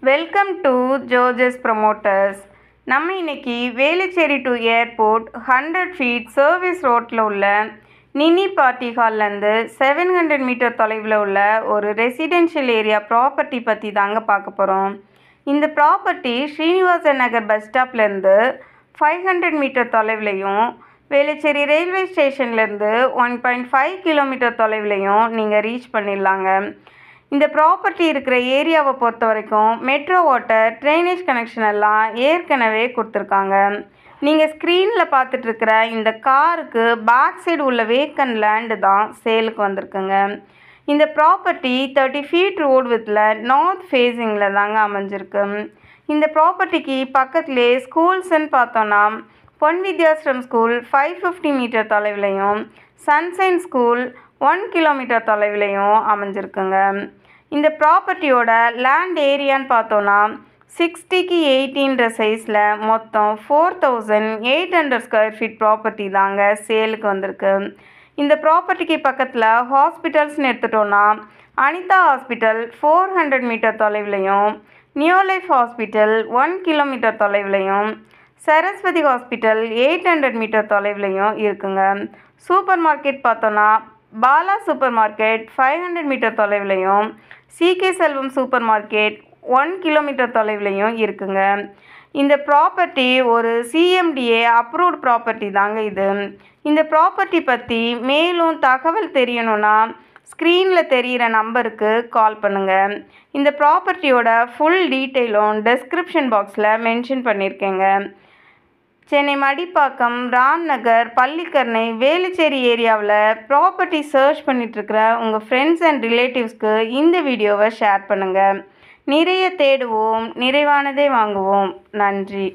Welcome to ஜோஜஸ் promoters. நம்ம இன்னைக்கு Velachery to airport 100 feet service ரோட்டில் உள்ள நினி பார்ட்டி ஹால்லேருந்து 700 மீட்டர் தொலைவில் உள்ள ஒரு ரெசிடென்ஷியல் ஏரியா ப்ராப்பர்ட்டி பற்றி தாங்க பார்க்க போகிறோம். இந்த ப்ராப்பர்ட்டி ஸ்ரீனிவாசன் நகர் பஸ் ஸ்டாப்லேருந்து 500 மீட்டர் தொலைவிலையும், வேலுச்சேரி ரயில்வே ஸ்டேஷன்லேருந்து 1.5 கிலோமீட்டர் தொலைவிலையும் நீங்கள் ரீச் பண்ணிடலாங்க. இந்த ப்ராப்பர்ட்டி இருக்கிற ஏரியாவை பொறுத்த வரைக்கும் மெட்ரோ வாட்டர், ட்ரைனேஜ் கனெக்ஷன் எல்லாம் ஏற்கனவே கொடுத்துருக்காங்க. நீங்கள் ஸ்க்ரீனில் பார்த்துட்ருக்கிற இந்த காருக்கு பேக் சைடு உள்ள வேக்கன் லேண்டு தான் சேலுக்கு வந்திருக்குங்க. இந்த ப்ராப்பர்ட்டி 30 ஃபீட் ரோடு வித்தில் நார்த் ஃபேஸிங்கில் தாங்க அமைஞ்சிருக்கு. இந்த ப்ராப்பர்ட்டிக்கு பக்கத்துலேயே ஸ்கூல்ஸ்ன்னு பார்த்தோன்னா பொன் வித்யாஸ்ரம் ஸ்கூல் 550 மீட்டர் தொலைவிலையும், சன்சைன் ஸ்கூல் 1 கிலோமீட்டர் தொலைவிலையும் அமைஞ்சிருக்குங்க. இந்த ப்ராப்பர்ட்டியோட லேண்ட் ஏரியான்னு பார்த்தோன்னா 60க்கு 80ன்ற சைஸில் மொத்தம் 4800 ஸ்கொயர் ஃபீட் ப்ராப்பர்ட்டி தாங்க சேலுக்கு வந்திருக்கு. இந்த ப்ராப்பர்ட்டிக்கு பக்கத்தில் ஹாஸ்பிட்டல்ஸ்னு எடுத்துட்டோன்னா அனிதா ஹாஸ்பிட்டல் 400 மீட்டர் தொலைவிலையும், நியூ லைஃப் ஹாஸ்பிட்டல் 1 கிலோமீட்டர் தொலைவிலையும், சரஸ்வதி ஹாஸ்பிட்டல் 800 மீட்டர் தொலைவிலையும் இருக்குங்க. சூப்பர் மார்க்கெட் பார்த்தோன்னா பாலா சூப்பர் மார்க்கெட் 500 மீட்டர் தொலைவிலையும், CK Selvam supermarket 1 kilometre தொலைவிலையும் இருக்குங்க. இந்த ப்ராப்பர்ட்டி ஒரு சிஎம்டிஏ அப்ரூவ்ட் ப்ராப்பர்ட்டி தாங்க இது. இந்த ப்ராப்பர்ட்டி பற்றி மேலும் தகவல் தெரியணும்னா ஸ்க்ரீனில் தெரிகிற நம்பருக்கு கால் பண்ணுங்கள். இந்த ப்ராப்பர்ட்டியோட ஃபுல் டீட்டெயிலும் டெஸ்கிரிப்ஷன் பாக்ஸில் மென்ஷன் பண்ணியிருக்கேங்க. சென்னை மடிப்பாக்கம், ராம்நகர், பள்ளிக்கரணை, வேலுச்சேரி ஏரியாவில் ப்ராப்பர்ட்டி சர்ச் பண்ணிகிட்ருக்கிற உங்கள் ஃப்ரெண்ட்ஸ் அண்ட் ரிலேட்டிவ்ஸ்க்கு இந்த வீடியோவை ஷேர் பண்ணுங்கள். நிறைய தேடுவோம், நிறைவானதே வாங்குவோம். நன்றி.